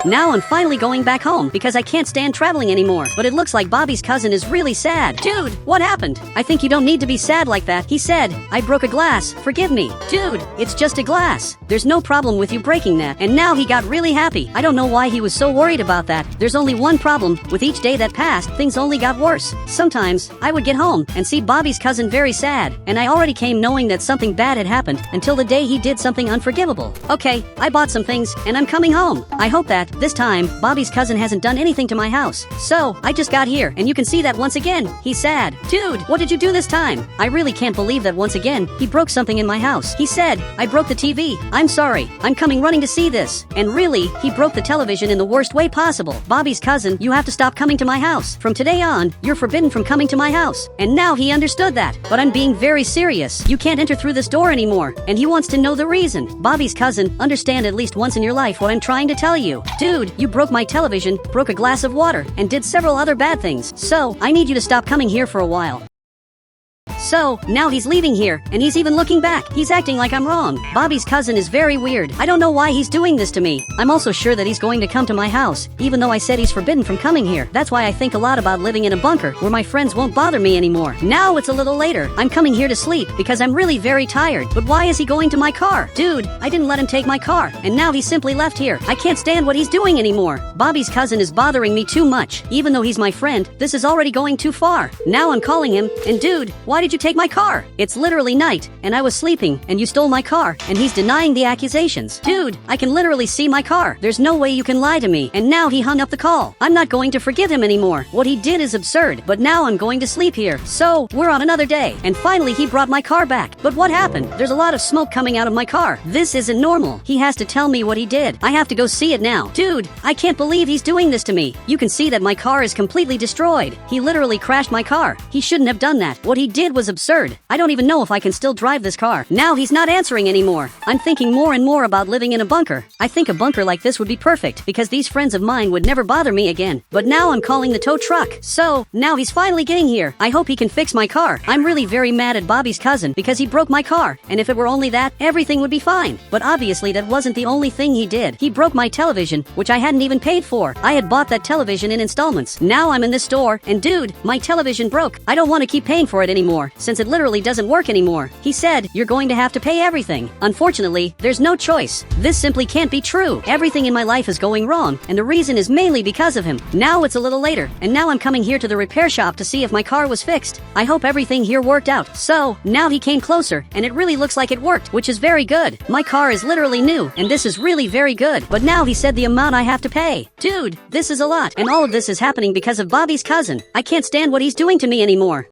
Now I'm finally going back home because I can't stand traveling anymore. But it looks like Bobby's cousin is really sad. Dude, what happened? I think you don't need to be sad like that. He said, I broke a glass. Forgive me. Dude, it's just a glass. There's no problem with you breaking that. And now he got really happy. I don't know why he was so worried about that. There's only one problem. With each day that passed, things only got worse. Sometimes, I would get home and see Bobby's cousin very sad. And I already came knowing that something bad had happened until the day he did something unforgivable. Okay, I bought some things and I'm coming home. I hope that, this time, Bobby's cousin hasn't done anything to my house. So, I just got here and you can see that once again, he's sad. Dude, what did you do this time? I really can't believe that once again, he broke something in my house. He said, I broke the TV. I'm sorry. I'm coming running to see this. And really, he broke the television in the worst way possible. Bobby's cousin, you have to stop coming to my house. From today on, you're forbidden from coming to my house. And now he understood that. But I'm being very serious. You can't enter through this door anymore. And he wants to know the reason. Bobby's cousin, understand at least once in your life what I'm trying to tell you. Dude, you broke my television, broke a glass of water, and did several other bad things. So, I need you to stop coming here for a while. So, now he's leaving here, and he's even looking back. He's acting like I'm wrong. Bobby's cousin is very weird. I don't know why he's doing this to me. I'm also sure that he's going to come to my house, even though I said he's forbidden from coming here. That's why I think a lot about living in a bunker, where my friends won't bother me anymore. Now it's a little later. I'm coming here to sleep, because I'm really very tired. But why is he going to my car? Dude, I didn't let him take my car, and now he simply left here. I can't stand what he's doing anymore. Bobby's cousin is bothering me too much. Even though he's my friend, this is already going too far. Now I'm calling him, and dude, why did you take my car? It's literally night, and I was sleeping, and you stole my car, and he's denying the accusations. Dude, I can literally see my car. There's no way you can lie to me. And now he hung up the call. I'm not going to forgive him anymore. What he did is absurd, but now I'm going to sleep here. So, we're on another day, and finally he brought my car back. But what happened? There's a lot of smoke coming out of my car. This isn't normal. He has to tell me what he did. I have to go see it now. Dude, I can't believe he's doing this to me. You can see that my car is completely destroyed. He literally crashed my car. He shouldn't have done that. What he did was absurd. I don't even know if I can still drive this car. Now he's not answering anymore. I'm thinking more and more about living in a bunker. I think a bunker like this would be perfect, because these friends of mine would never bother me again. But now I'm calling the tow truck. So, now he's finally getting here. I hope he can fix my car. I'm really very mad at Bobby's cousin, because he broke my car. And if it were only that, everything would be fine. But obviously that wasn't the only thing he did. He broke my television, which I hadn't even paid for. I had bought that television in installments. Now I'm in this store, and dude, my television broke. I don't want to keep paying for it anymore, since it literally doesn't work anymore. He said, you're going to have to pay everything. Unfortunately, there's no choice. This simply can't be true. Everything in my life is going wrong, and the reason is mainly because of him. Now it's a little later, and now I'm coming here to the repair shop to see if my car was fixed. I hope everything here worked out. So, now he came closer, and it really looks like it worked, which is very good. My car is literally new, and this is really very good. But now he said the amount I have to pay. Dude, this is a lot, and all of this is happening because of Bobby's cousin. I can't stand what he's doing to me anymore.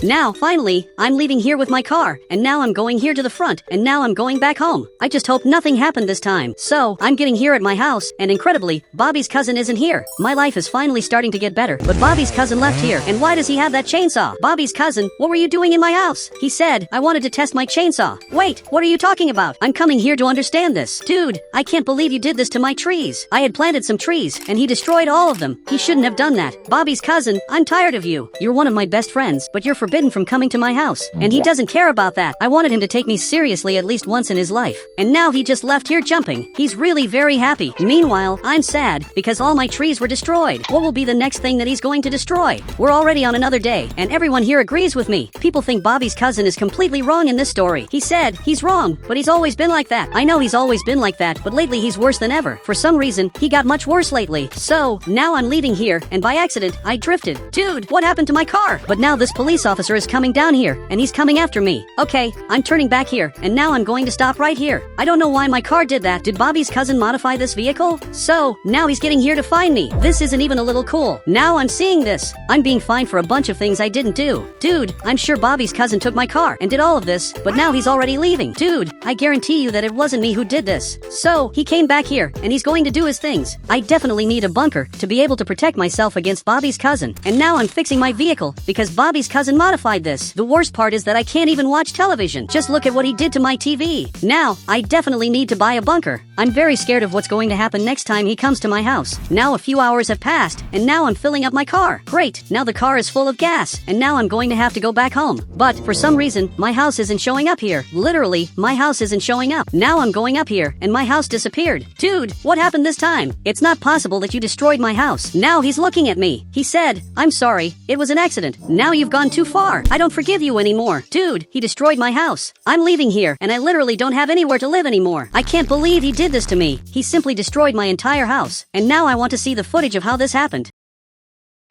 Now, finally, I'm leaving here with my car, and now I'm going here to the front, and now I'm going back home. I just hope nothing happened this time. So, I'm getting here at my house, and incredibly, Bobby's cousin isn't here. My life is finally starting to get better, but Bobby's cousin left here, and why does he have that chainsaw? Bobby's cousin, what were you doing in my house? He said, I wanted to test my chainsaw. Wait, what are you talking about? I'm coming here to understand this. Dude, I can't believe you did this to my trees. I had planted some trees, and he destroyed all of them. He shouldn't have done that. Bobby's cousin, I'm tired of you. You're one of my best friends, but you're forbidden from coming to my house. And he doesn't care about that. I wanted him to take me seriously at least once in his life. And now he just left here jumping. He's really very happy. Meanwhile, I'm sad because all my trees were destroyed. What will be the next thing that he's going to destroy? We're already on another day, and everyone here agrees with me. People think Bobby's cousin is completely wrong in this story. He said he's wrong, but he's always been like that. I know he's always been like that, but lately he's worse than ever. For some reason, he got much worse lately. So, now I'm leaving here, and by accident, I drifted. Dude, what happened to my car? But now this police officer is coming down here, and he's coming after me. Okay, I'm turning back here, and now I'm going to stop right here. I don't know why my car did that. Did Bobby's cousin modify this vehicle? So, now he's getting here to find me. This isn't even a little cool. Now I'm seeing this. I'm being fined for a bunch of things I didn't do. Dude, I'm sure Bobby's cousin took my car and did all of this, but now he's already leaving. Dude, I guarantee you that it wasn't me who did this. So, he came back here, and he's going to do his things. I definitely need a bunker to be able to protect myself against Bobby's cousin. And now I'm fixing my vehicle, because Bobby's cousin modified this. The worst part is that I can't even watch television. Just look at what he did to my TV. Now, I definitely need to buy a bunker. I'm very scared of what's going to happen next time he comes to my house. Now a few hours have passed, and now I'm filling up my car. Great, now the car is full of gas, and now I'm going to have to go back home. But for some reason, my house isn't showing up here. Literally, my house isn't showing up. Now I'm going up here, and my house disappeared. Dude, what happened this time? It's not possible that you destroyed my house. Now he's looking at me. He said, I'm sorry, it was an accident. Now you've gone too far. I don't forgive you anymore. Dude, he destroyed my house. I'm leaving here, and I literally don't have anywhere to live anymore. I can't believe he did this to me. He simply destroyed my entire house. And now I want to see the footage of how this happened.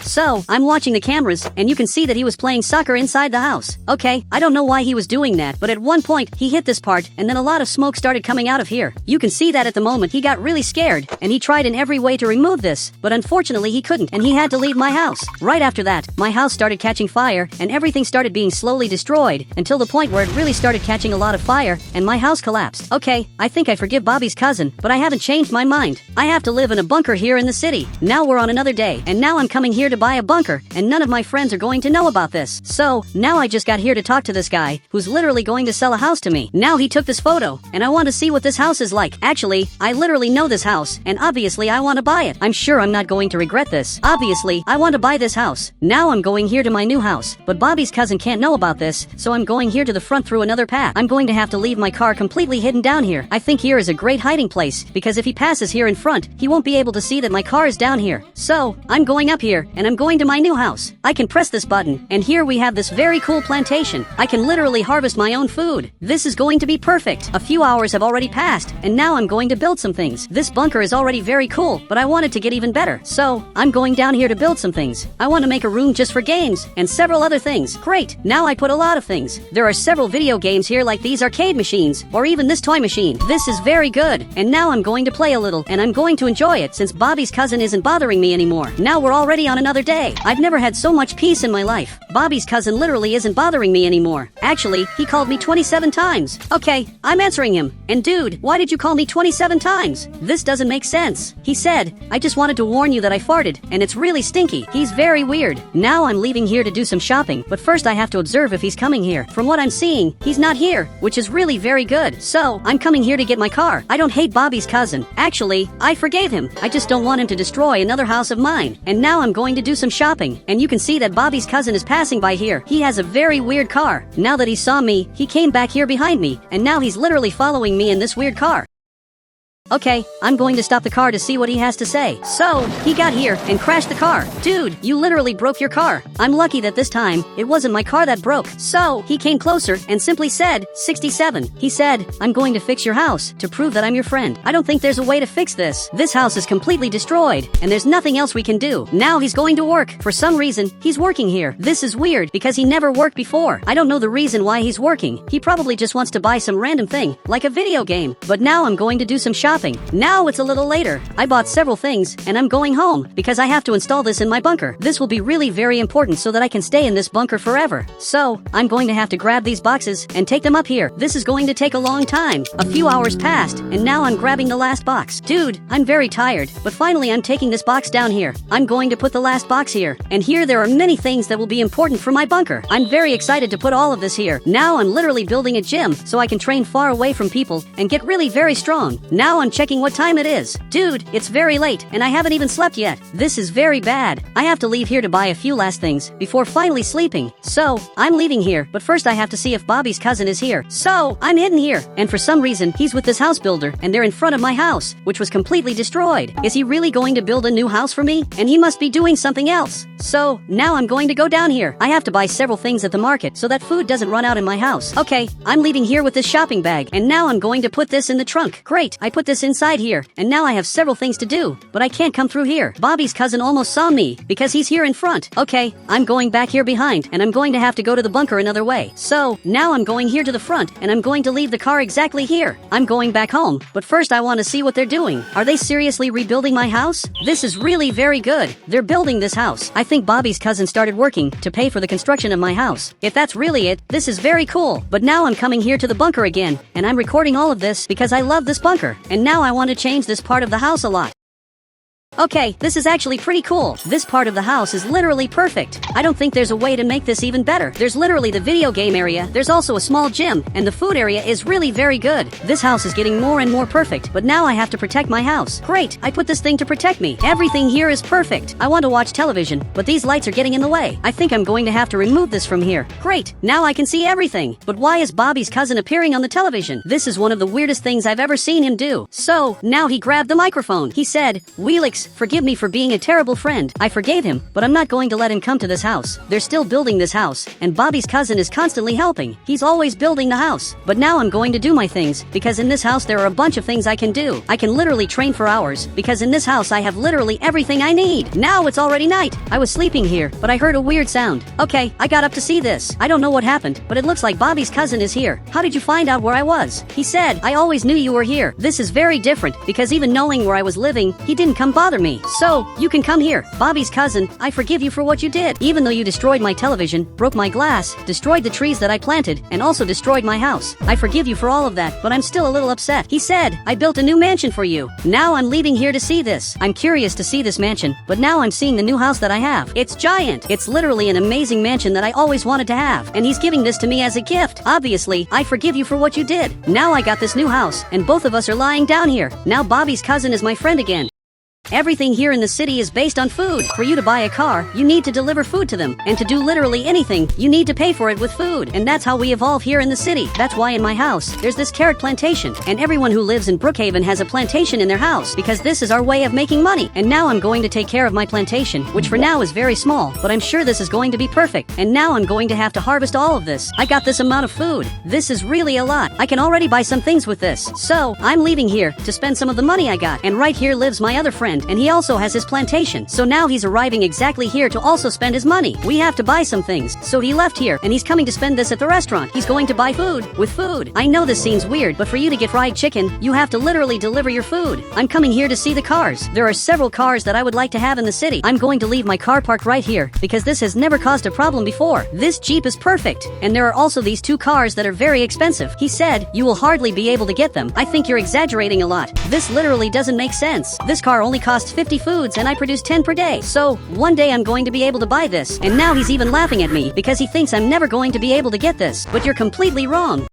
So, I'm watching the cameras, and you can see that he was playing soccer inside the house. Okay, I don't know why he was doing that, but at one point, he hit this part, and then a lot of smoke started coming out of here. You can see that at the moment he got really scared, and he tried in every way to remove this, but unfortunately he couldn't, and he had to leave my house. Right after that, my house started catching fire, and everything started being slowly destroyed, until the point where it really started catching a lot of fire, and my house collapsed. Okay, I think I forgive Bobby's cousin, but I haven't changed my mind. I have to live in a bunker here in the city. Now we're on another day, and now I'm coming here to buy a bunker, and none of my friends are going to know about this. So, now I just got here to talk to this guy, who's literally going to sell a house to me. Now he took this photo, and I want to see what this house is like. Actually, I literally know this house, and obviously I want to buy it. I'm sure I'm not going to regret this. Obviously, I want to buy this house. Now I'm going here to my new house, but Bobby's cousin can't know about this, so I'm going here to the front through another path. I'm going to have to leave my car completely hidden down here. I think here is a great hiding place, because if he passes here in front, he won't be able to see that my car is down here. So, I'm going up here, and I'm going to my new house. I can press this button, and here we have this very cool plantation. I can literally harvest my own food. This is going to be perfect. A few hours have already passed, and now I'm going to build some things. This bunker is already very cool, but I want it to get even better. So, I'm going down here to build some things. I want to make a room just for games, and several other things. Great, now I put a lot of things. There are several video games here like these arcade machines, or even this toy machine. This is very good, and now I'm going to play a little, and I'm going to enjoy it since Bobby's cousin isn't bothering me anymore. Now we're already on another day. I've never had so much peace in my life. Bobby's cousin literally isn't bothering me anymore. Actually, he called me 27 times. Okay, I'm answering him. And dude, why did you call me 27 times? This doesn't make sense. He said, I just wanted to warn you that I farted, and it's really stinky. He's very weird. Now I'm leaving here to do some shopping, but first I have to observe if he's coming here. From what I'm seeing, he's not here, which is really very good. So, I'm coming here to get my car. I don't hate Bobby's cousin. Actually, I forgave him. I just don't want him to destroy another house of mine. And now I'm going to do some shopping, and you can see that Bobby's cousin is passing by here. He has a very weird car. Now that he saw me, he came back here behind me, and now he's literally following me in this weird car. Okay, I'm going to stop the car to see what he has to say. So, he got here and crashed the car. Dude, you literally broke your car. I'm lucky that this time, it wasn't my car that broke. So, he came closer and simply said, 67. He said, I'm going to fix your house to prove that I'm your friend. I don't think there's a way to fix this. This house is completely destroyed, and there's nothing else we can do. Now he's going to work. For some reason, he's working here. This is weird because he never worked before. I don't know the reason why he's working. He probably just wants to buy some random thing, like a video game. But now I'm going to do some shopping. Now it's a little later. I bought several things, and I'm going home, because I have to install this in my bunker. This will be really very important so that I can stay in this bunker forever. So, I'm going to have to grab these boxes and take them up here. This is going to take a long time. A few hours passed, and now I'm grabbing the last box. Dude, I'm very tired, but finally I'm taking this box down here. I'm going to put the last box here, and here there are many things that will be important for my bunker. I'm very excited to put all of this here. Now I'm literally building a gym, so I can train far away from people and get really very strong. Now I'm checking what time it is. Dude, it's very late, and I haven't even slept yet. This is very bad. I have to leave here to buy a few last things before finally sleeping. So, I'm leaving here, but first I have to see if Bobby's cousin is here. So, I'm hidden here, and for some reason, he's with this house builder, and they're in front of my house, which was completely destroyed. Is he really going to build a new house for me? And he must be doing something else. So, now I'm going to go down here. I have to buy several things at the market so that food doesn't run out in my house. Okay, I'm leaving here with this shopping bag, and now I'm going to put this in the trunk. Great, I put this inside here, and now I have several things to do, but I can't come through here. Bobby's cousin almost saw me, because he's here in front. Okay, I'm going back here behind, and I'm going to have to go to the bunker another way. So, now I'm going here to the front, and I'm going to leave the car exactly here. I'm going back home, but first I want to see what they're doing. Are they seriously rebuilding my house? This is really very good. They're building this house. I think Bobby's cousin started working to pay for the construction of my house. If that's really it, this is very cool. But now I'm coming here to the bunker again, and I'm recording all of this because I love this bunker, and now I want to change this part of the house a lot. Okay, this is actually pretty cool. This part of the house is literally perfect. I don't think there's a way to make this even better. There's literally the video game area, there's also a small gym, and the food area is really very good. This house is getting more and more perfect, but now I have to protect my house. Great, I put this thing to protect me. Everything here is perfect. I want to watch television, but these lights are getting in the way. I think I'm going to have to remove this from here. Great, now I can see everything. But why is Bobby's cousin appearing on the television? This is one of the weirdest things I've ever seen him do. So, now he grabbed the microphone. He said, "Wheelix, forgive me for being a terrible friend. I forgave him, but I'm not going to let him come to this house. They're still building this house, and Bobby's cousin is constantly helping. He's always building the house. But now I'm going to do my things, because in this house there are a bunch of things I can do. I can literally train for hours, because in this house I have literally everything I need. Now it's already night. I was sleeping here, but I heard a weird sound. Okay, I got up to see this. I don't know what happened, but it looks like Bobby's cousin is here. How did you find out where I was?" He said, "I always knew you were here. This is very different, because even knowing where I was living, he didn't come bother me. So, you can come here. Bobby's cousin, I forgive you for what you did. Even though you destroyed my television, broke my glass, destroyed the trees that I planted, and also destroyed my house. I forgive you for all of that, but I'm still a little upset." He said, "I built a new mansion for you. Now I'm leaving here to see this. I'm curious to see this mansion, but now I'm seeing the new house that I have. It's giant. It's literally an amazing mansion that I always wanted to have, and he's giving this to me as a gift. Obviously, I forgive you for what you did. Now I got this new house, and both of us are lying down here. Now Bobby's cousin is my friend again. Everything here in the city is based on food. For you to buy a car, you need to deliver food to them. And to do literally anything, you need to pay for it with food. And that's how we evolve here in the city. That's why in my house, there's this carrot plantation. And everyone who lives in Brookhaven has a plantation in their house, because this is our way of making money. And now I'm going to take care of my plantation, which for now is very small, but I'm sure this is going to be perfect. And now I'm going to have to harvest all of this. I got this amount of food. This is really a lot. I can already buy some things with this. So, I'm leaving here to spend some of the money I got. And right here lives my other friend, and he also has his plantation. So now he's arriving exactly here to also spend his money. We have to buy some things. So he left here, and he's coming to spend this at the restaurant. He's going to buy food with food. I know this seems weird, but for you to get fried chicken, you have to literally deliver your food. I'm coming here to see the cars. There are several cars that I would like to have in the city. I'm going to leave my car parked right here, because this has never caused a problem before. This Jeep is perfect. And there are also these two cars that are very expensive. He said, "You will hardly be able to get them. I think you're exaggerating a lot. This literally doesn't make sense. This car only costs 50 foods and I produce 10 per day. So, one day I'm going to be able to buy this." And now he's even laughing at me because he thinks I'm never going to be able to get this. But you're completely wrong.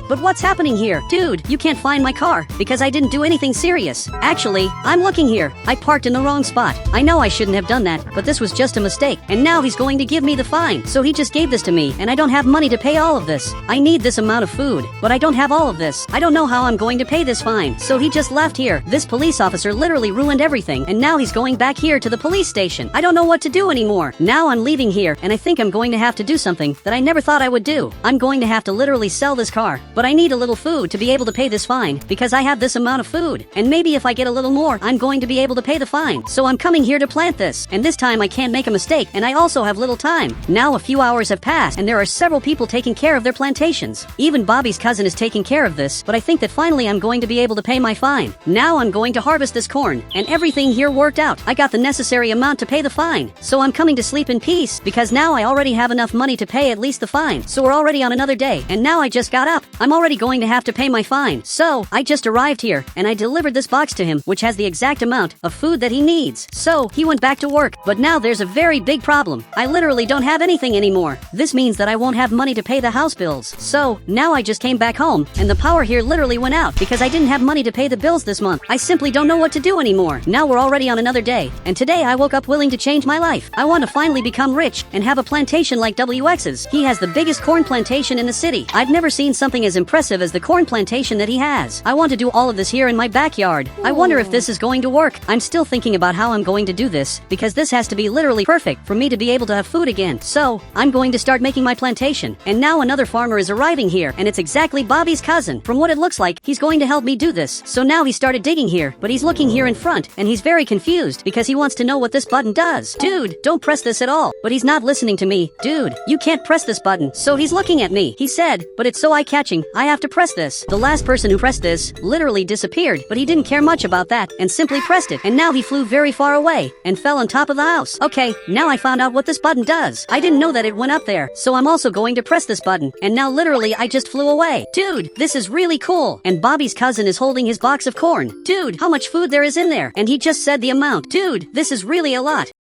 But what's happening here? Dude, you can't find my car, because I didn't do anything serious. Actually, I'm looking here. I parked in the wrong spot. I know I shouldn't have done that, but this was just a mistake. And now he's going to give me the fine. So he just gave this to me, and I don't have money to pay all of this. I need this amount of food, but I don't have all of this. I don't know how I'm going to pay this fine. So he just left here. This police officer literally ruined everything, and now he's going back here to the police station. I don't know what to do anymore. Now I'm leaving here, and I think I'm going to have to do something that I never thought I would do. I'm going to have to literally sell this car. But I need a little food to be able to pay this fine, because I have this amount of food. And maybe if I get a little more, I'm going to be able to pay the fine. So I'm coming here to plant this. And this time I can't make a mistake, and I also have little time. Now a few hours have passed, and there are several people taking care of their plantations. Even Bobby's cousin is taking care of this, but I think that finally I'm going to be able to pay my fine. Now I'm going to harvest this corn, and everything here worked out. I got the necessary amount to pay the fine. So I'm coming to sleep in peace, because now I already have enough money to pay at least the fine. So we're already on another day, and now I just got up. I'm already going to have to pay my fine. So, I just arrived here, and I delivered this box to him, which has the exact amount of food that he needs. So, he went back to work. But now there's a very big problem. I literally don't have anything anymore. This means that I won't have money to pay the house bills. So, now I just came back home, and the power here literally went out, because I didn't have money to pay the bills this month. I simply don't know what to do anymore. Now we're already on another day, and today I woke up willing to change my life. I want to finally become rich, and have a plantation like WX's. He has the biggest corn plantation in the city. I've never seen something as impressive as the corn plantation that he has. I want to do all of this here in my backyard. I wonder if this is going to work. I'm still thinking about how I'm going to do this, because this has to be literally perfect for me to be able to have food again. So, I'm going to start making my plantation. And now another farmer is arriving here, and it's exactly Bobby's cousin. From what it looks like, he's going to help me do this. So now he started digging here, but he's looking here in front, and he's very confused, because he wants to know what this button does. Dude, don't press this at all. But he's not listening to me. Dude, you can't press this button. So he's looking at me. He said, but it's so eye-catching I have to press this. The last person who pressed this literally disappeared, but he didn't care much about that and simply pressed it. And now he flew very far away and fell on top of the house. Okay, now I found out what this button does. I didn't know that it went up there, so I'm also going to press this button. And now literally I just flew away. Dude, this is really cool. And Bobby's cousin is holding his box of corn. Dude, how much food there is in there? And he just said the amount. Dude, this is really a lot.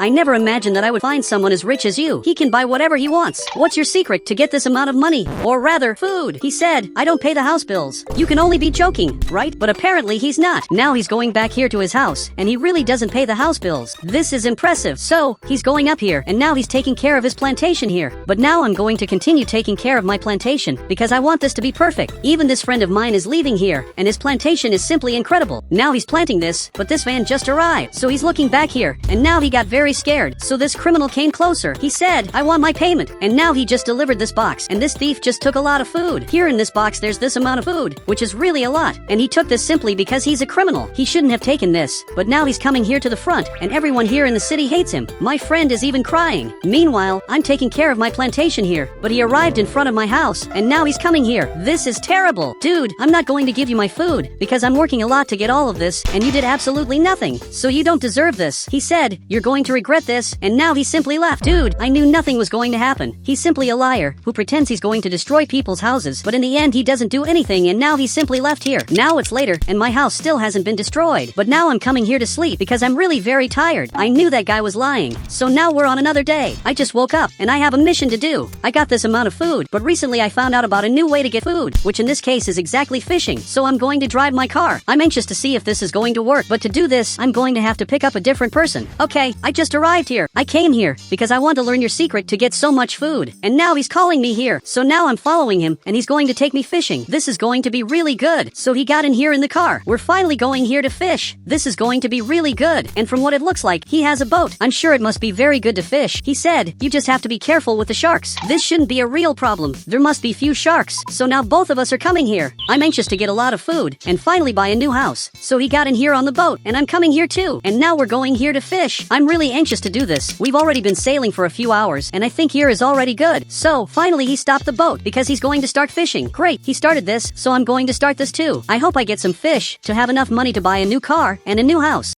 I never imagined that I would find someone as rich as you. He can buy whatever he wants. What's your secret to get this amount of money? Or rather, food. He said, I don't pay the house bills. You can only be joking, right? But apparently he's not. Now he's going back here to his house, and he really doesn't pay the house bills. This is impressive. So, he's going up here, and now he's taking care of his plantation here. But now I'm going to continue taking care of my plantation, because I want this to be perfect. Even this friend of mine is leaving here, and his plantation is simply incredible. Now he's planting this, but this van just arrived. So he's looking back here, and now he got very scared. So this criminal came closer. He said, I want my payment. And now he just delivered this box. And this thief just took a lot of food. Here in this box there's this amount of food, which is really a lot. And he took this simply because he's a criminal. He shouldn't have taken this. But now he's coming here to the front, and everyone here in the city hates him. My friend is even crying. Meanwhile, I'm taking care of my plantation here. But he arrived in front of my house, and now he's coming here. This is terrible. Dude, I'm not going to give you my food, because I'm working a lot to get all of this, and you did absolutely nothing. So you don't deserve this. He said, you're going to regret this. And now he simply left. Dude, I knew nothing was going to happen. He's simply a liar who pretends he's going to destroy people's houses, but in the end he doesn't do anything, and now he simply left here. Now it's later, and my house still hasn't been destroyed. But now I'm coming here to sleep because I'm really very tired. I knew that guy was lying. So now we're on another day. I just woke up, and I have a mission to do. I got this amount of food, but recently I found out about a new way to get food, which in this case is exactly fishing. So I'm going to drive my car. I'm anxious to see if this is going to work, but to do this, I'm going to have to pick up a different person. Okay, I just arrived here. I came here because I want to learn your secret to get so much food. And now he's calling me here. So now I'm following him, and he's going to take me fishing. This is going to be really good. So he got in here in the car. We're finally going here to fish. This is going to be really good. And from what it looks like, he has a boat. I'm sure it must be very good to fish. He said, you just have to be careful with the sharks. This shouldn't be a real problem. There must be few sharks. So now both of us are coming here. I'm anxious to get a lot of food and finally buy a new house. So he got in here on the boat, and I'm coming here too. And now we're going here to fish. I'm really anxious to do this. We've already been sailing for a few hours, and I think here is already good. So, finally he stopped the boat because he's going to start fishing. Great, he started this, so I'm going to start this too. I hope I get some fish to have enough money to buy a new car and a new house.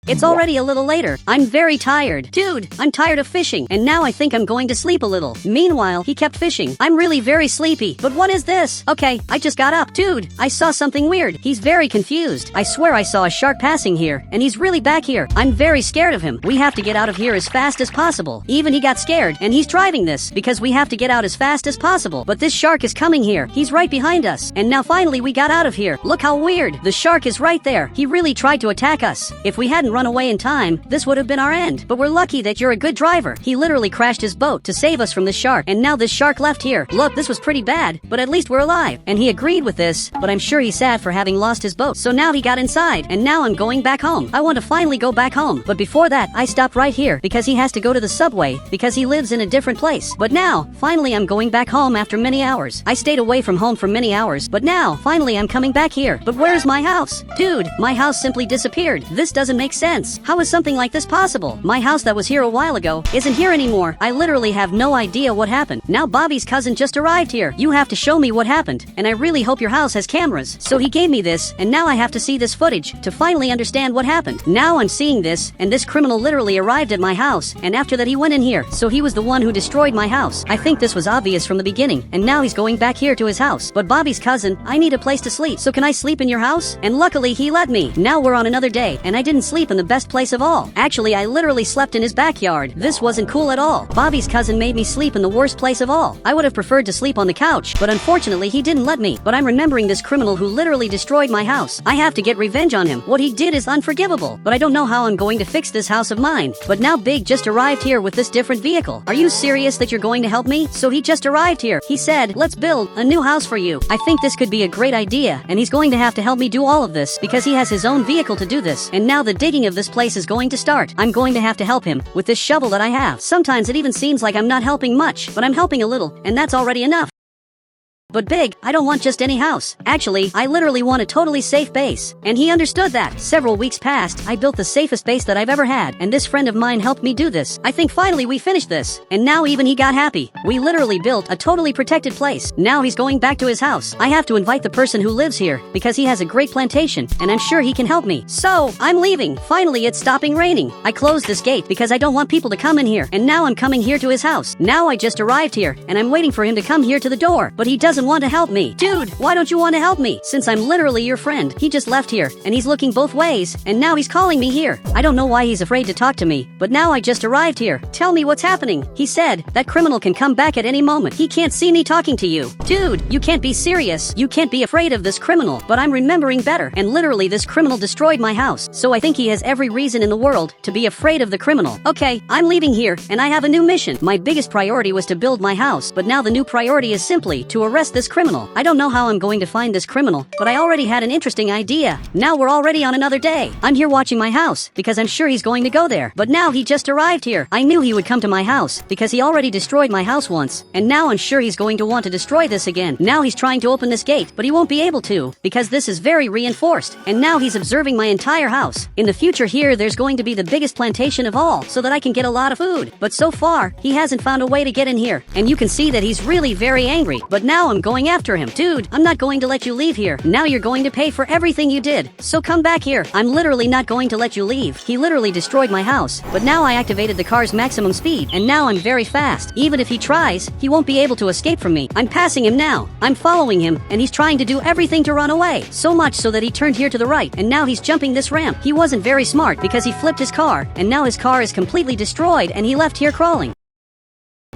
It's already a little later. I'm very tired. Dude, I'm tired of fishing, and now I think I'm going to sleep a little. Meanwhile, he kept fishing. I'm really very sleepy. But what is this? Okay, I just got up. Dude, I saw something weird. He's very confused. I swear I saw a shark passing here, and he's really back here. I'm very scared of him. We have to get out of here as fast as possible. Even he got scared, and he's driving this because we have to get out as fast as possible. But this shark is coming here. He's right behind us. And now finally we got out of here. Look how weird. The shark is right there. He really tried to attack us. If we hadn't run away in time, this would have been our end. But we're lucky that you're a good driver. He literally crashed his boat to save us from the shark, and now this shark left here. Look, this was pretty bad, but at least we're alive. And he agreed with this, but I'm sure he's sad for having lost his boat. So now he got inside, and now I'm going back home. I want to finally go back home. But before that, I stopped right here because he has to go to the subway because he lives in a different place. But now, finally I'm going back home after many hours. I stayed away from home for many hours, but now, finally I'm coming back here. But where's my house? Dude, my house simply disappeared. This doesn't make sense. How is something like this possible? My house that was here a while ago isn't here anymore. I literally have no idea what happened. Now Bobby's cousin just arrived here. You have to show me what happened, and I really hope your house has cameras. So he gave me this, and now I have to see this footage to finally understand what happened. Now I'm seeing this, and this criminal literally arrived at my house, and after that he went in here. So he was the one who destroyed my house. I think this was obvious from the beginning, and now he's going back here to his house. But Bobby's cousin, I need a place to sleep. So can I sleep in your house? And luckily he let me. Now we're on another day, and I didn't sleep in the best place of all. Actually, I literally slept in his backyard. This wasn't cool at all. Bobby's cousin made me sleep in the worst place of all. I would have preferred to sleep on the couch, but unfortunately he didn't let me. But I'm remembering this criminal who literally destroyed my house. I have to get revenge on him. What he did is unforgivable, but I don't know how I'm going to fix this house of mine. But now Big just arrived here with this different vehicle. Are you serious that you're going to help me? So he just arrived here. He said, let's build a new house for you. I think this could be a great idea, and he's going to have to help me do all of this because he has his own vehicle to do this. And now the digging of this place is going to start. I'm going to have to help him with this shovel that I have. Sometimes it even seems like I'm not helping much, but I'm helping a little, and that's already enough. But big, I don't want just any house. Actually, I literally want a totally safe base. And he understood that. Several weeks passed, I built the safest base that I've ever had, and this friend of mine helped me do this. I think finally we finished this. And now even he got happy. We literally built a totally protected place. Now he's going back to his house. I have to invite the person who lives here, because he has a great plantation, and I'm sure he can help me. So, I'm leaving. Finally, it's stopping raining. I closed this gate because I don't want people to come in here, and now I'm coming here to his house. Now I just arrived here, and I'm waiting for him to come here to the door, but he doesn't want to help me. Dude, why don't you want to help me? Since I'm literally your friend. He just left here, and he's looking both ways, and now he's calling me here. I don't know why he's afraid to talk to me, but now I just arrived here. Tell me what's happening. He said, that criminal can come back at any moment. He can't see me talking to you. Dude, you can't be serious. You can't be afraid of this criminal, but I'm remembering better, and literally this criminal destroyed my house, so I think he has every reason in the world to be afraid of the criminal. Okay, I'm leaving here, and I have a new mission. My biggest priority was to build my house, but now the new priority is simply to arrest this criminal. I don't know how I'm going to find this criminal, but I already had an interesting idea. Now we're already on another day. I'm here watching my house, because I'm sure he's going to go there, but now he just arrived here. I knew he would come to my house, because he already destroyed my house once, and now I'm sure he's going to want to destroy this again. Now he's trying to open this gate, but he won't be able to, because this is very reinforced, and now he's observing my entire house. In the future here, there's going to be the biggest plantation of all, so that I can get a lot of food, but so far, he hasn't found a way to get in here, and you can see that he's really very angry, but now I'm going after him. Dude, I'm not going to let you leave here. Now you're going to pay for everything you did, so come back here. I'm literally not going to let you leave. He literally destroyed my house, but now I activated the car's maximum speed, and now I'm very fast. Even if he tries, he won't be able to escape from me. I'm passing him now. I'm following him, and he's trying to do everything to run away. So much so that he turned here to the right, and now he's jumping this ramp. He wasn't very smart because he flipped his car, and now his car is completely destroyed and he left here crawling.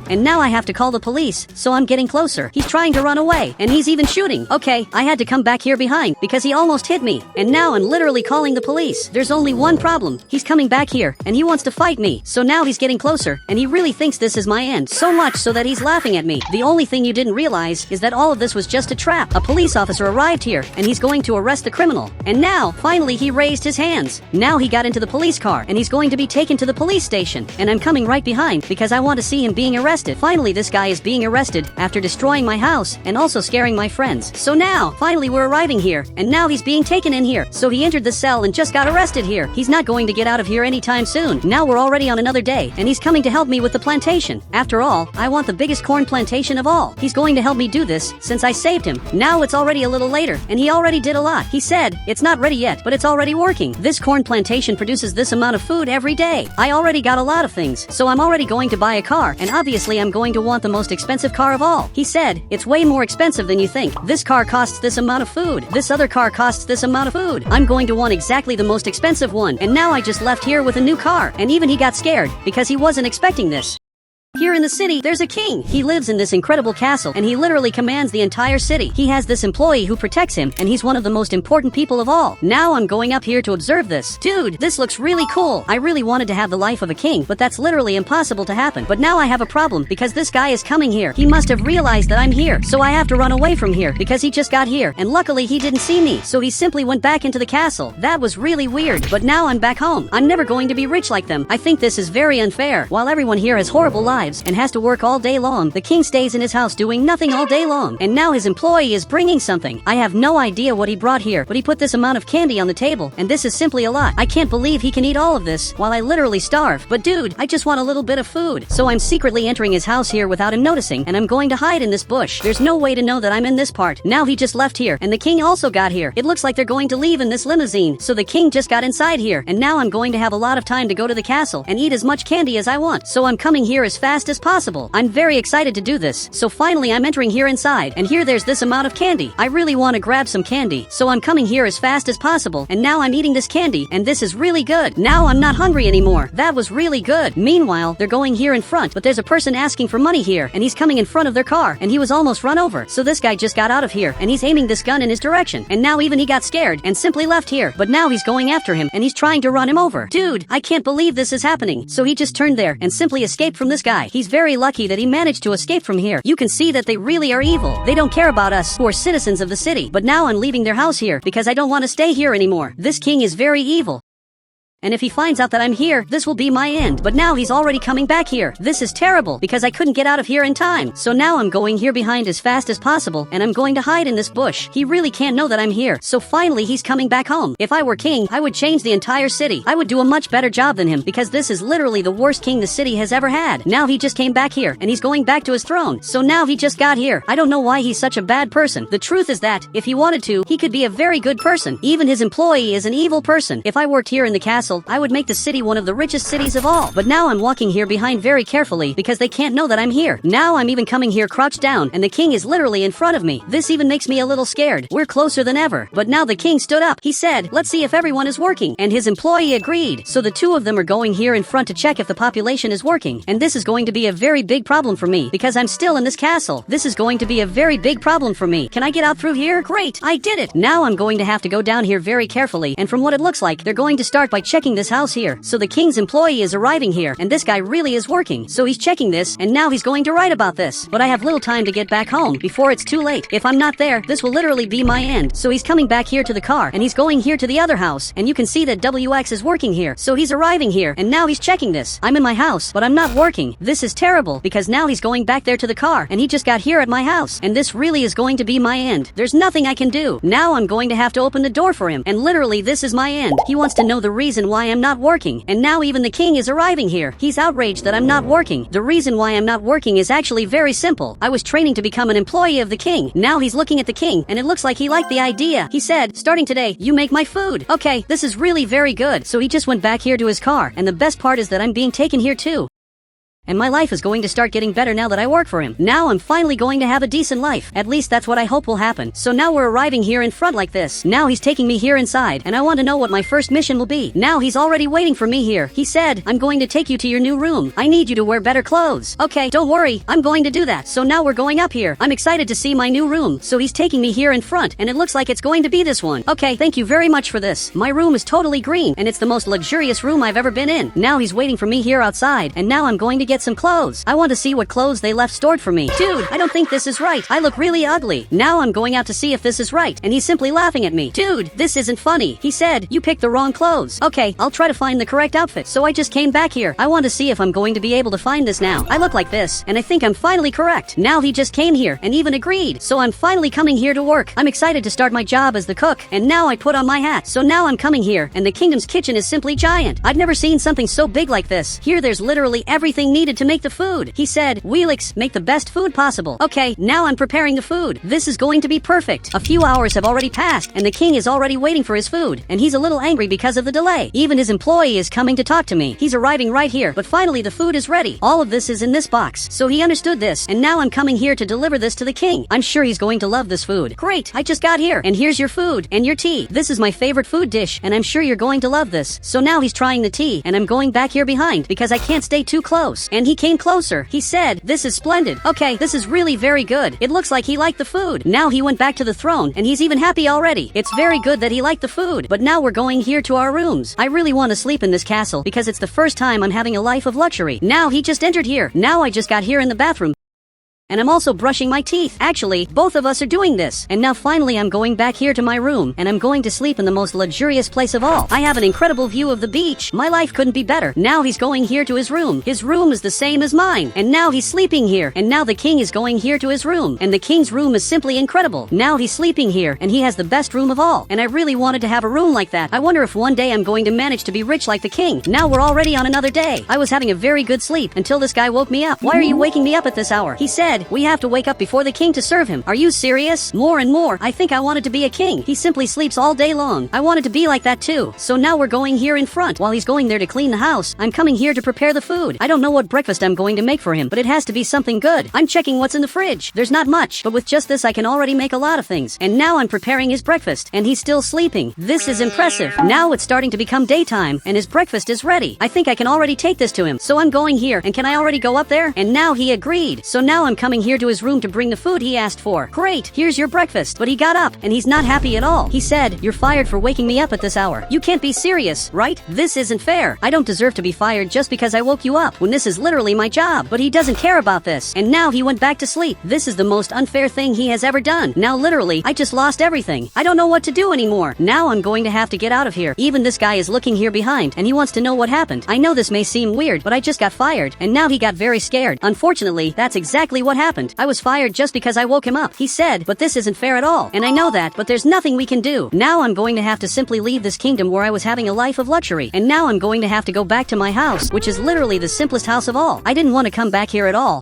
And now I have to call the police, so I'm getting closer. He's trying to run away, and he's even shooting. Okay, I had to come back here behind, because he almost hit me. And now I'm literally calling the police. There's only one problem. He's coming back here, and he wants to fight me. So now he's getting closer, and he really thinks this is my end. So much so that he's laughing at me. The only thing you didn't realize is that all of this was just a trap. A police officer arrived here, and he's going to arrest the criminal. And now, finally, he raised his hands. Now he got into the police car, and he's going to be taken to the police station. And I'm coming right behind, because I want to see him being arrested. Finally, this guy is being arrested after destroying my house and also scaring my friends. So now, finally we're arriving here, and now he's being taken in here. So he entered the cell and just got arrested here. He's not going to get out of here anytime soon. Now we're already on another day, and he's coming to help me with the plantation. After all, I want the biggest corn plantation of all. He's going to help me do this, since I saved him. Now it's already a little later, and he already did a lot. He said, it's not ready yet, but it's already working. This corn plantation produces this amount of food every day. I already got a lot of things, so I'm already going to buy a car, and obviously I'm going to want the most expensive car of all. He said, it's way more expensive than you think. This car costs this amount of food. This other car costs this amount of food. I'm going to want exactly the most expensive one. And now I just left here with a new car. And even he got scared, because he wasn't expecting this. Here in the city, there's a king. He lives in this incredible castle, and he literally commands the entire city. He has this employee who protects him, and he's one of the most important people of all. Now I'm going up here to observe this. Dude, this looks really cool. I really wanted to have the life of a king, but that's literally impossible to happen. But now I have a problem, because this guy is coming here. He must have realized that I'm here, so I have to run away from here, because he just got here, and luckily he didn't see me, so he simply went back into the castle. That was really weird, but now I'm back home. I'm never going to be rich like them. I think this is very unfair. While everyone here has horrible lives and has to work all day long, the king stays in his house doing nothing all day long, and now his employee is bringing something. I have no idea what he brought here, but he put this amount of candy on the table, and this is simply a lot. I can't believe he can eat all of this while I literally starve. But dude, I just want a little bit of food. So I'm secretly entering his house here without him noticing, and I'm going to hide in this bush. There's no way to know that I'm in this part. Now he just left here, and the king also got here. It looks like they're going to leave in this limousine, so the king just got inside here, and now I'm going to have a lot of time to go to the castle and eat as much candy as I want. So I'm coming here as fast as possible. I'm very excited to do this. So finally I'm entering here inside, and here there's this amount of candy. I really want to grab some candy, so I'm coming here as fast as possible, and now I'm eating this candy, and this is really good. Now I'm not hungry anymore. That was really good. Meanwhile, they're going here in front, but there's a person asking for money here, and he's coming in front of their car, and he was almost run over. So this guy just got out of here, and he's aiming this gun in his direction, and now even he got scared and simply left here. But now he's going after him, and he's trying to run him over. Dude, I can't believe this is happening. So he just turned there and simply escaped from this guy. He's very lucky that he managed to escape from here. You can see that they really are evil. They don't care about us who are citizens of the city. But now I'm leaving their house here because I don't want to stay here anymore. This king is very evil. And if he finds out that I'm here, this will be my end. But now he's already coming back here. This is terrible because I couldn't get out of here in time. So now I'm going here behind as fast as possible and I'm going to hide in this bush. He really can't know that I'm here. So finally he's coming back home. If I were king, I would change the entire city. I would do a much better job than him because this is literally the worst king the city has ever had. Now he just came back here and he's going back to his throne. So now he just got here. I don't know why he's such a bad person. The truth is that if he wanted to, he could be a very good person. Even his employee is an evil person. If I worked here in the castle, I would make the city one of the richest cities of all. But now I'm walking here behind very carefully because they can't know that I'm here. Now I'm even coming here crouched down and the king is literally in front of me. This even makes me a little scared. We're closer than ever. But now the king stood up. He said, let's see if everyone is working. And his employee agreed. So the two of them are going here in front to check if the population is working. And this is going to be a very big problem for me because I'm still in this castle. This is going to be a very big problem for me. Can I get out through here? Great, I did it. Now I'm going to have to go down here very carefully. And from what it looks like, they're going to start by checking this house here. So the king's employee is arriving here and this guy really is working. So he's checking this and now he's going to write about this. But I have little time to get back home before it's too late. If I'm not there, this will literally be my end. So he's coming back here to the car and he's going here to the other house and you can see that WX is working here. So he's arriving here and now he's checking this. I'm in my house, but I'm not working. This is terrible because now he's going back there to the car and he just got here at my house and this really is going to be my end. There's nothing I can do. Now I'm going to have to open the door for him and literally this is my end. He wants to know the reason why I'm not working and now even the king is arriving here. He's outraged that I'm not working. The reason why I'm not working is actually very simple. I was training to become an employee of the king. Now he's looking at the king and it looks like he liked the idea. He said, starting today, you make my food. Okay, this is really very good. So he just went back here to his car and the best part is that I'm being taken here too. And my life is going to start getting better now that I work for him. Now I'm finally going to have a decent life. At least that's what I hope will happen. So now we're arriving here in front like this. Now he's taking me here inside and I want to know what my first mission will be. Now he's already waiting for me here. He said, I'm going to take you to your new room. I need you to wear better clothes. Okay, don't worry. I'm going to do that. So now we're going up here. I'm excited to see my new room. So he's taking me here in front and it looks like it's going to be this one. Okay, thank you very much for this. My room is totally green and it's the most luxurious room I've ever been in. Now he's waiting for me here outside and now I'm going to get some clothes. I want to see what clothes they left stored for me. Dude, I don't think this is right. I look really ugly. Now I'm going out to see if this is right. And he's simply laughing at me. Dude, this isn't funny. He said, you picked the wrong clothes. Okay, I'll try to find the correct outfit. So I just came back here. I want to see if I'm going to be able to find this now. I look like this, and I think I'm finally correct. Now he just came here and even agreed. So I'm finally coming here to work. I'm excited to start my job as the cook. And now I put on my hat. So now I'm coming here, and the kingdom's kitchen is simply giant. I've never seen something so big like this. Here there's literally everything needed to make the food. He said, Wheelix, make the best food possible. Okay, now I'm preparing the food. This is going to be perfect. A few hours have already passed, and the king is already waiting for his food. And he's a little angry because of the delay. Even his employee is coming to talk to me. He's arriving right here, but finally the food is ready. All of this is in this box. So he understood this, and now I'm coming here to deliver this to the king. I'm sure he's going to love this food. Great, I just got here, and here's your food, and your tea. This is my favorite food dish, and I'm sure you're going to love this. So now he's trying the tea, and I'm going back here behind, because I can't stay too close. And he came closer. He said, this is splendid. Okay, this is really very good. It looks like he liked the food. Now he went back to the throne, and he's even happy already. It's very good that he liked the food, but now we're going here to our rooms. I really want to sleep in this castle, because it's the first time I'm having a life of luxury. Now he just entered here. Now I just got here in the bathroom. And I'm also brushing my teeth. Actually, both of us are doing this. And now finally I'm going back here to my room, and I'm going to sleep in the most luxurious place of all. I have an incredible view of the beach. My life couldn't be better. Now he's going here to his room. His room is the same as mine. And now he's sleeping here. And now the king is going here to his room. And the king's room is simply incredible. Now he's sleeping here, and he has the best room of all. And I really wanted to have a room like that. I wonder if one day I'm going to manage to be rich like the king. Now we're already on another day. I was having a very good sleep until this guy woke me up. Why are you waking me up at this hour? He said, we have to wake up before the king to serve him. Are you serious? More and more, I think I wanted to be a king. He simply sleeps all day long. I wanted to be like that too. So now we're going here in front. While he's going there to clean the house, I'm coming here to prepare the food. I don't know what breakfast I'm going to make for him, but it has to be something good. I'm checking what's in the fridge. There's not much, but with just this I can already make a lot of things. And now I'm preparing his breakfast, and he's still sleeping. This is impressive. Now it's starting to become daytime, and his breakfast is ready. I think I can already take this to him. So I'm going here, and can I already go up there? And now he agreed. So now I'm coming coming here to his room to bring the food he asked for. Great, here's your breakfast. But he got up, and he's not happy at all. He said, "You're fired for waking me up at this hour. You can't be serious, right? This isn't fair. I don't deserve to be fired just because I woke you up, when this is literally my job." But he doesn't care about this, and now he went back to sleep. This is the most unfair thing he has ever done. Now literally, I just lost everything. I don't know what to do anymore. Now I'm going to have to get out of here. Even this guy is looking here behind, and he wants to know what happened. I know this may seem weird, but I just got fired, and now he got very scared. Unfortunately, that's exactly what happened. I was fired just because I woke him up. He said, "But this isn't fair at all. And I know that, but there's nothing we can do. Now I'm going to have to simply leave this kingdom where I was having a life of luxury. And now I'm going to have to go back to my house, which is literally the simplest house of all. I didn't want to come back here at all.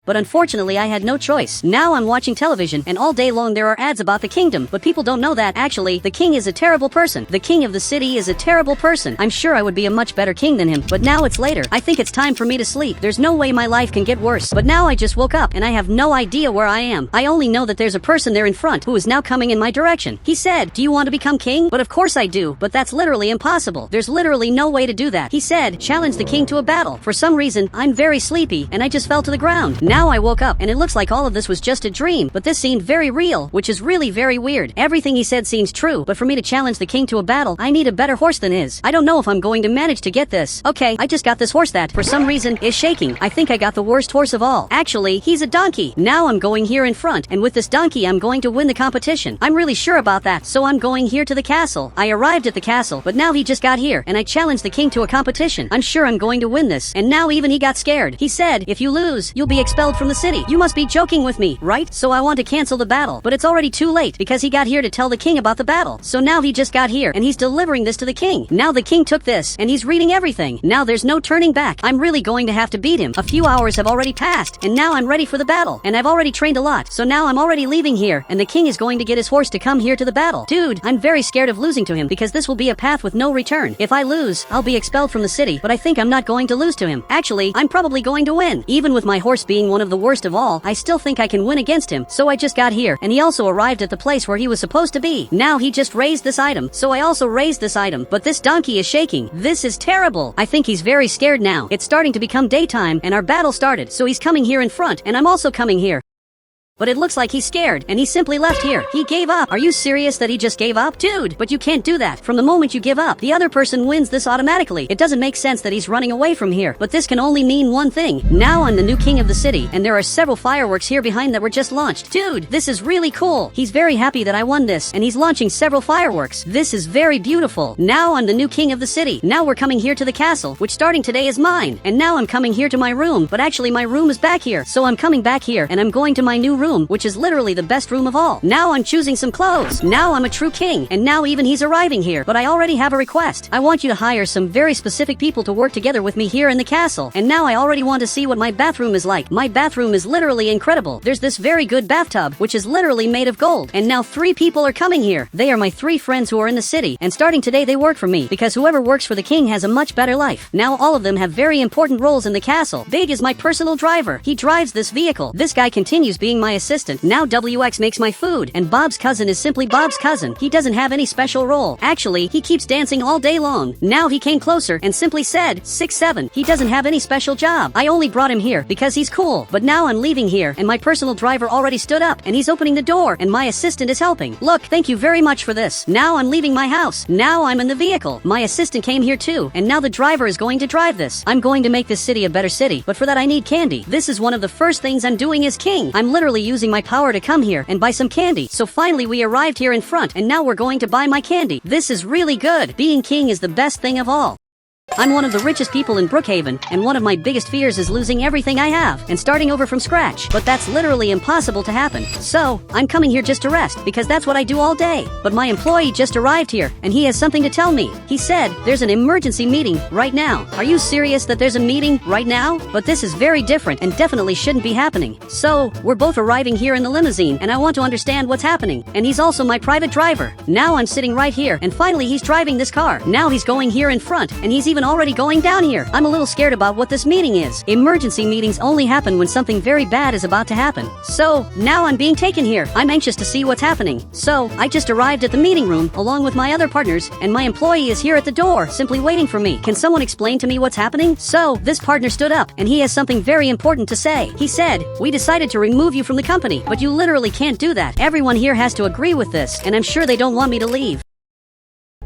But unfortunately I had no choice. Now I'm watching television, and all day long there are ads about the kingdom, but people don't know that, actually, the king is a terrible person. The king of the city is a terrible person. I'm sure I would be a much better king than him, but now it's later. I think it's time for me to sleep. There's no way my life can get worse. But now I just woke up, and I have no idea where I am. I only know that there's a person there in front who is now coming in my direction. He said, "Do you want to become king?" But of course I do, but that's literally impossible. There's literally no way to do that. He said, "Challenge the king to a battle." For some reason, I'm very sleepy, and I just fell to the ground. Now I woke up, and it looks like all of this was just a dream, but this seemed very real, which is really very weird. Everything he said seems true, but for me to challenge the king to a battle, I need a better horse than his. I don't know if I'm going to manage to get this. Okay, I just got this horse that, for some reason, is shaking. I think I got the worst horse of all. Actually, he's a donkey. Now I'm going here in front, and with this donkey I'm going to win the competition. I'm really sure about that, so I'm going here to the castle. I arrived at the castle, but now he just got here, and I challenged the king to a competition. I'm sure I'm going to win this, and now even he got scared. He said, "If you lose, you'll be expelled from the city." You must be joking with me, right? So I want to cancel the battle, but it's already too late because he got here to tell the king about the battle. So now he just got here, and he's delivering this to the king. Now the king took this, and he's reading everything. Now there's no turning back. I'm really going to have to beat him. A few hours have already passed, and now I'm ready for the battle. And I've already trained a lot, so now I'm already leaving here, and the king is going to get his horse to come here to the battle. Dude, I'm very scared of losing to him because this will be a path with no return. If I lose, I'll be expelled from the city, but I think I'm not going to lose to him. Actually, I'm probably going to win. Even with my horse being one of the worst of all, I still think I can win against him. So I just got here, and he also arrived at the place where he was supposed to be. Now he just raised this item, so I also raised this item, but this donkey is shaking. This is terrible. I think he's very scared now. It's starting to become daytime, and our battle started, so he's coming here in front, and I'm also coming here. But it looks like he's scared, and he simply left here. He gave up. Are you serious that he just gave up? Dude, but you can't do that. From the moment you give up, the other person wins this automatically. It doesn't make sense that he's running away from here. But this can only mean one thing. Now I'm the new king of the city, and there are several fireworks here behind that were just launched. Dude, this is really cool. He's very happy that I won this, and he's launching several fireworks. This is very beautiful. Now I'm the new king of the city. Now we're coming here to the castle, which starting today is mine. And now I'm coming here to my room, but actually my room is back here. So I'm coming back here, and I'm going to my new room, which is literally the best room of all. Now I'm choosing some clothes. Now I'm a true king, and now even he's arriving here. But I already have a request. I want you to hire some very specific people to work together with me here in the castle. And now I already want to see what my bathroom is like. My bathroom is literally incredible. There's this very good bathtub, which is literally made of gold. And now 3 people are coming here. They are my 3 friends who are in the city, and starting today they work for me, because whoever works for the king has a much better life. Now all of them have very important roles in the castle. Big is my personal driver. He drives this vehicle. This guy continues being my assistant. Now WX makes my food, and Bob's cousin is simply Bob's cousin. He doesn't have any special role. Actually, he keeps dancing all day long. Now he came closer and simply said, 6'7". He doesn't have any special job. I only brought him here because he's cool. But now I'm leaving here, and my personal driver already stood up, and he's opening the door, and my assistant is helping. Look, thank you very much for this. Now I'm leaving my house. Now I'm in the vehicle. My assistant came here too, and now the driver is going to drive this. I'm going to make this city a better city, but for that I need candy. This is one of the first things I'm doing as king. I'm literally using my power to come here and buy some candy. So finally we arrived here in front, and now we're going to buy my candy. This is really good. Being king is the best thing of all. I'm one of the richest people in Brookhaven, and one of my biggest fears is losing everything I have and starting over from scratch. But that's literally impossible to happen. So, I'm coming here just to rest, because that's what I do all day. But my employee just arrived here, and he has something to tell me. He said, there's an emergency meeting right now. Are you serious that there's a meeting right now? But this is very different and definitely shouldn't be happening. So, we're both arriving here in the limousine, and I want to understand what's happening. And he's also my private driver. Now I'm sitting right here, and finally he's driving this car. Now he's going here in front, and he's even even already going down here. I'm a little scared about what this meeting is. Emergency meetings only happen when something very bad is about to happen. So, now I'm being taken here. I'm anxious to see what's happening. So, I just arrived at the meeting room along with my other partners, and my employee is here at the door, simply waiting for me. Can someone explain to me what's happening? So, this partner stood up, and he has something very important to say. He said, "We decided to remove you from the company, but you literally can't do that. Everyone here has to agree with this, and I'm sure they don't want me to leave."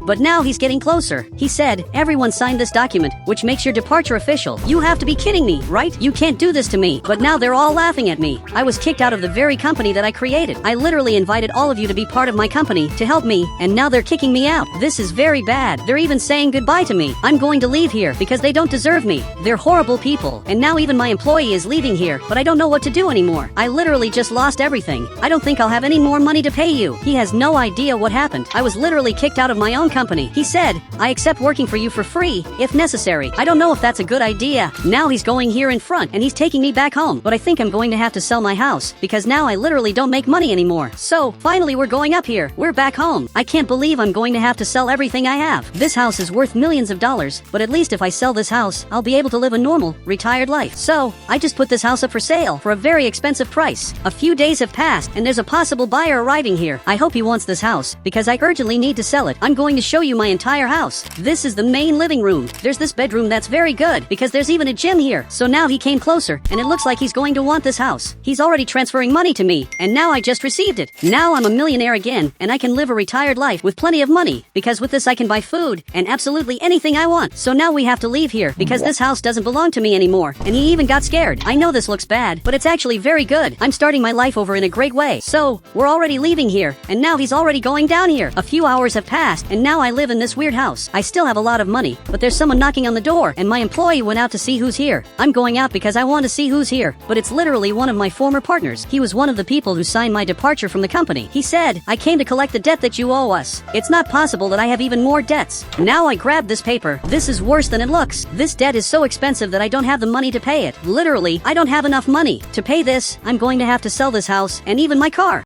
But now he's getting closer. He said, "Everyone signed this document, which makes your departure official. You have to be kidding me, right? You can't do this to me." But now they're all laughing at me. I was kicked out of the very company that I created. I literally invited all of you to be part of my company, to help me, and now they're kicking me out. This is very bad. They're even saying goodbye to me. I'm going to leave here because they don't deserve me. They're horrible people. And now even my employee is leaving here, but I don't know what to do anymore. I literally just lost everything. I don't think I'll have any more money to pay you. He has no idea what happened. I was literally kicked out of my own company. He said, "I accept working for you for free, if necessary." I don't know if that's a good idea. Now he's going here in front, and he's taking me back home. But I think I'm going to have to sell my house, because now I literally don't make money anymore. So, finally we're going up here. We're back home. I can't believe I'm going to have to sell everything I have. This house is worth millions of dollars, but at least if I sell this house, I'll be able to live a normal, retired life. So, I just put this house up for sale for a very expensive price. A few days have passed, and there's a possible buyer arriving here. I hope he wants this house, because I urgently need to sell it. I'm going to show you my entire house. This is the main living room. There's this bedroom that's very good, because there's even a gym here. So now he came closer, and it looks like he's going to want this house. He's already transferring money to me, and now I just received it. Now I'm a millionaire again, and I can live a retired life with plenty of money, because with this I can buy food, and absolutely anything I want. So now we have to leave here, because this house doesn't belong to me anymore. And he even got scared. I know this looks bad, but it's actually very good. I'm starting my life over in a great way. So, we're already leaving here, and now he's already going down here. A few hours have passed, and now I live in this weird house. I still have a lot of money, but there's someone knocking on the door, and my employee went out to see who's here. I'm going out because I want to see who's here, but it's literally one of my former partners. He was one of the people who signed my departure from the company. He said, "I came to collect the debt that you owe us. It's not possible that I have even more debts." Now I grab this paper. This is worse than it looks. This debt is so expensive that I don't have the money to pay it. Literally, I don't have enough money. To pay this, I'm going to have to sell this house, and even my car.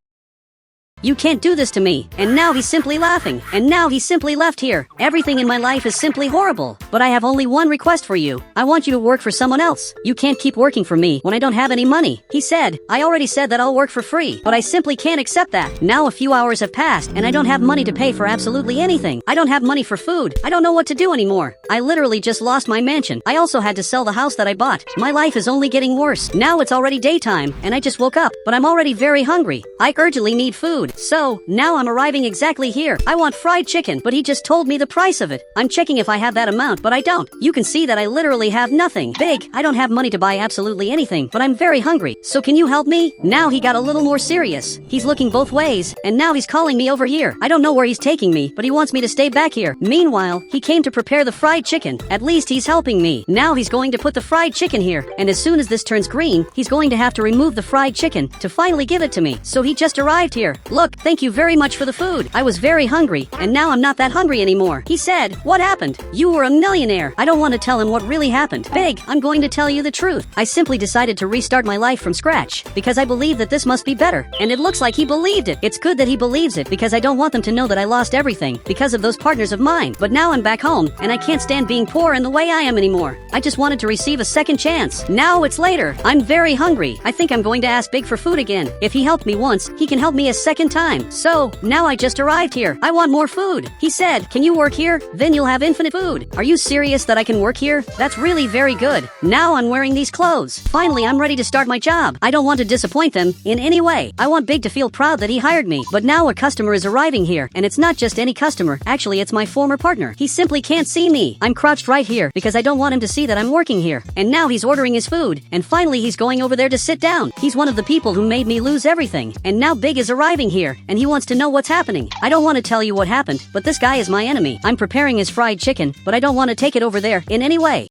"You can't do this to me." And now he's simply laughing. And now he's simply left here. Everything in my life is simply horrible. But I have only one request for you. I want you to work for someone else. You can't keep working for me when I don't have any money. He said, "I already said that I'll work for free, but I simply can't accept that." Now a few hours have passed, and I don't have money to pay for absolutely anything. I don't have money for food. I don't know what to do anymore. I literally just lost my mansion. I also had to sell the house that I bought. My life is only getting worse. Now it's already daytime, and I just woke up, but I'm already very hungry. I urgently need food. So, now I'm arriving exactly here. I want fried chicken, but he just told me the price of it. I'm checking if I have that amount, but I don't. You can see that I literally have nothing. Big, I don't have money to buy absolutely anything, but I'm very hungry. So can you help me? Now he got a little more serious. He's looking both ways, and now he's calling me over here. I don't know where he's taking me, but he wants me to stay back here. Meanwhile, he came to prepare the fried chicken. At least he's helping me. Now he's going to put the fried chicken here, and as soon as this turns green, he's going to have to remove the fried chicken to finally give it to me. So he just arrived here. Look, thank you very much for the food. I was very hungry, and now I'm not that hungry anymore. He said, "What happened? You were a millionaire." I don't want to tell him what really happened. Big, I'm going to tell you the truth. I simply decided to restart my life from scratch, because I believe that this must be better. And it looks like he believed it. It's good that he believes it, because I don't want them to know that I lost everything, because of those partners of mine. But now I'm back home, and I can't stand being poor in the way I am anymore. I just wanted to receive a second chance. Now it's later. I'm very hungry. I think I'm going to ask Big for food again. If he helped me once, he can help me a second time. So, now I just arrived here. I want more food. He said, "Can you work here? Then you'll have infinite food." Are you serious that I can work here? That's really very good. Now I'm wearing these clothes. Finally, I'm ready to start my job. I don't want to disappoint them in any way. I want Big to feel proud that he hired me. But now a customer is arriving here, and it's not just any customer. Actually, it's my former partner. He simply can't see me. I'm crouched right here because I don't want him to see that I'm working here. And now he's ordering his food, and finally he's going over there to sit down. He's one of the people who made me lose everything. And now Big is arriving here, and he wants to know what's happening. I don't want to tell you what happened, but this guy is my enemy. I'm preparing his fried chicken, but I don't want to take it over there in any way.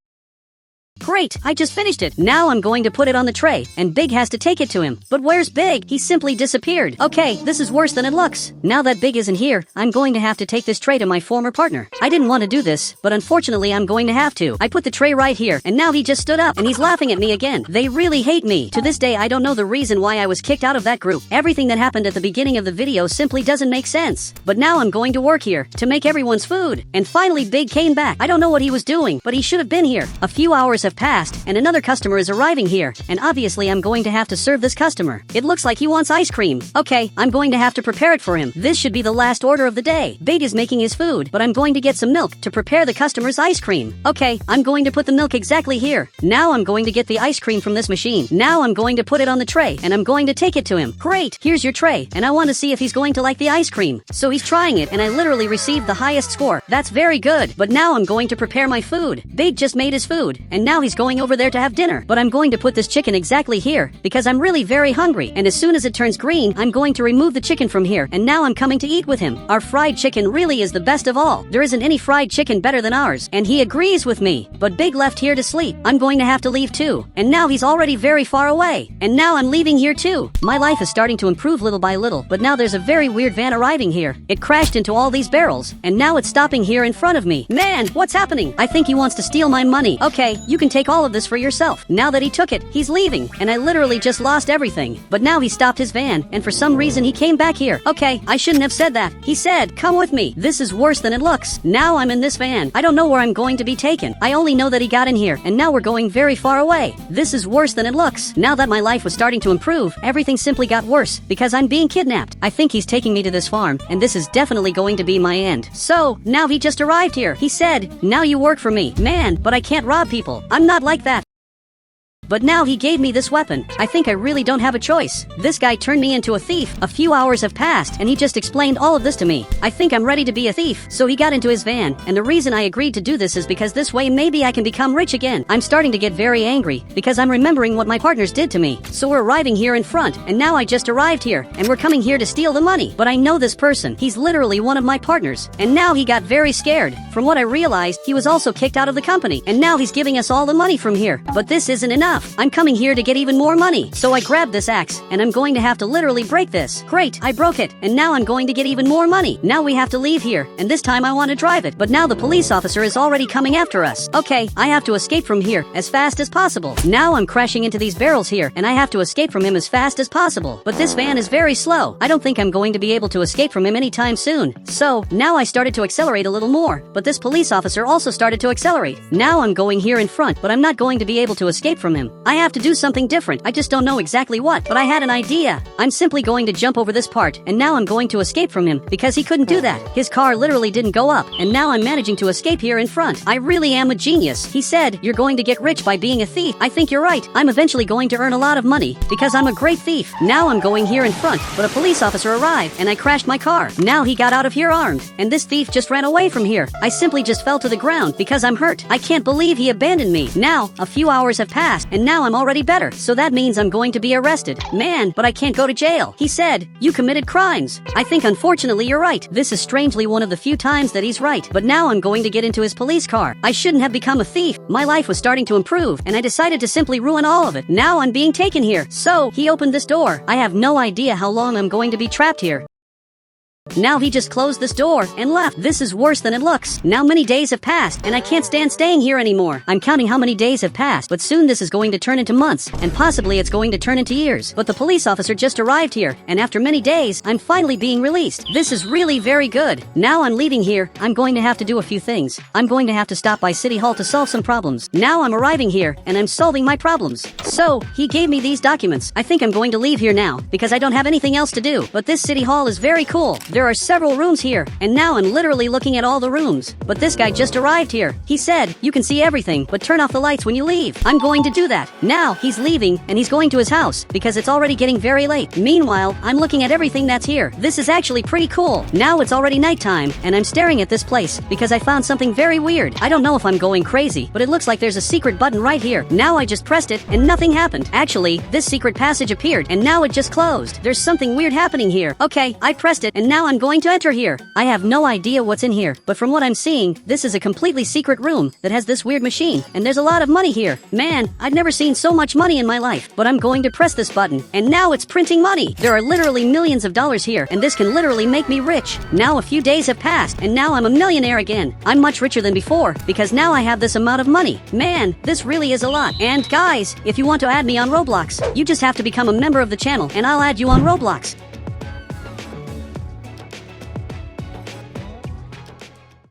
Great, I just finished it. Now I'm going to put it on the tray, and Big has to take it to him. But where's Big? He simply disappeared. Okay, this is worse than it looks. Now that Big isn't here, I'm going to have to take this tray to my former partner. I didn't want to do this, but unfortunately I'm going to have to. I put the tray right here, and now he just stood up, and he's laughing at me again. They really hate me. To this day I don't know the reason why I was kicked out of that group. Everything that happened at the beginning of the video simply doesn't make sense. But now I'm going to work here, to make everyone's food. And finally Big came back. I don't know what he was doing, but he should have been here. A few hours have passed, and another customer is arriving here, and obviously I'm going to have to serve this customer. It looks like he wants ice cream. Okay, I'm going to have to prepare it for him. This should be the last order of the day. Big is making his food, but I'm going to get some milk to prepare the customer's ice cream. Okay, I'm going to put the milk exactly here. Now I'm going to get the ice cream from this machine. Now I'm going to put it on the tray, and I'm going to take it to him. Great, here's your tray, and I want to see if he's going to like the ice cream. So he's trying it, and I literally received the highest score. That's very good, but now I'm going to prepare my food. Big just made his food, and now he's going over there to have dinner. But I'm going to put this chicken exactly here, because I'm really very hungry, and as soon as it turns green, I'm going to remove the chicken from here, and now I'm coming to eat with him. Our fried chicken really is the best of all. There isn't any fried chicken better than ours, and he agrees with me. But Big left here to sleep. I'm going to have to leave too, and now he's already very far away, and now I'm leaving here too. My life is starting to improve little by little, but now there's a very weird van arriving here. It crashed into all these barrels, and now it's stopping here in front of me. Man, what's happening? I think he wants to steal my money. Okay, you can take all of this for yourself. Now that he took it, he's leaving, and I literally just lost everything. But now he stopped his van, and for some reason he came back here. Okay, I shouldn't have said that. He said, come with me. This is worse than it looks. Now I'm in this van. I don't know where I'm going to be taken. I only know that he got in here, and now we're going very far away. This is worse than it looks. Now that my life was starting to improve, everything simply got worse, because I'm being kidnapped. I think he's taking me to this farm, and this is definitely going to be my end. So, now he just arrived here. He said, now you work for me. Man, but I can't rob people. I'm not like that. But now he gave me this weapon. I think I really don't have a choice. This guy turned me into a thief. A few hours have passed, and he just explained all of this to me. I think I'm ready to be a thief. So he got into his van, and the reason I agreed to do this is because this way maybe I can become rich again. I'm starting to get very angry, because I'm remembering what my partners did to me. So we're arriving here in front, and now I just arrived here, and we're coming here to steal the money. But I know this person. He's literally one of my partners. And now he got very scared. From what I realized, he was also kicked out of the company, and now he's giving us all the money from here. But this isn't enough. I'm coming here to get even more money. So I grabbed this axe, and I'm going to have to literally break this. Great, I broke it, and now I'm going to get even more money. Now we have to leave here, and this time I want to drive it. But now the police officer is already coming after us. Okay, I have to escape from here as fast as possible. Now I'm crashing into these barrels here, and I have to escape from him as fast as possible. But this van is very slow. I don't think I'm going to be able to escape from him anytime soon. So, now I started to accelerate a little more, but this police officer also started to accelerate. Now I'm going here in front, but I'm not going to be able to escape from him. I have to do something different. I just don't know exactly what, but I had an idea. I'm simply going to jump over this part, and now I'm going to escape from him, because he couldn't do that. His car literally didn't go up, and now I'm managing to escape here in front. I really am a genius. He said, you're going to get rich by being a thief. I think you're right. I'm eventually going to earn a lot of money, because I'm a great thief. Now I'm going here in front, but a police officer arrived, and I crashed my car. Now he got out of here armed, and this thief just ran away from here. I simply just fell to the ground, because I'm hurt. I can't believe he abandoned me. Now, a few hours have passed, and now I'm already better. So that means I'm going to be arrested. Man, but I can't go to jail. He said, you committed crimes. I think unfortunately you're right. This is strangely one of the few times that he's right. But now I'm going to get into his police car. I shouldn't have become a thief. My life was starting to improve, and I decided to simply ruin all of it. Now I'm being taken here. So, he opened this door. I have no idea how long I'm going to be trapped here. Now he just closed this door and left. This is worse than it looks. Now many days have passed, and I can't stand staying here anymore. I'm counting how many days have passed, but soon this is going to turn into months, and possibly it's going to turn into years. But the police officer just arrived here, and after many days, I'm finally being released. This is really very good. Now I'm leaving here. I'm going to have to do a few things. I'm going to have to stop by City Hall to solve some problems. Now I'm arriving here, and I'm solving my problems. So, he gave me these documents. I think I'm going to leave here now, because I don't have anything else to do. But this City Hall is very cool. There are several rooms here, and now I'm literally looking at all the rooms. But this guy just arrived here. He said, you can see everything, but turn off the lights when you leave. I'm going to do that. Now, he's leaving, and he's going to his house, because it's already getting very late. Meanwhile, I'm looking at everything that's here. This is actually pretty cool. Now it's already nighttime, and I'm staring at this place, because I found something very weird. I don't know if I'm going crazy, but it looks like there's a secret button right here. Now I just pressed it, and nothing happened. Actually, this secret passage appeared, and now it just closed. There's something weird happening here. Okay, I pressed it, and now now I'm going to enter here. I have no idea what's in here, but from what I'm seeing, this is a completely secret room that has this weird machine, and there's a lot of money here. Man, I've never seen so much money in my life, but I'm going to press this button, and now it's printing money. There are literally millions of dollars here, and this can literally make me rich. Now a few days have passed, and now I'm a millionaire again. I'm much richer than before, because now I have this amount of money. Man, this really is a lot. And guys, if you want to add me on Roblox, you just have to become a member of the channel, and I'll add you on Roblox.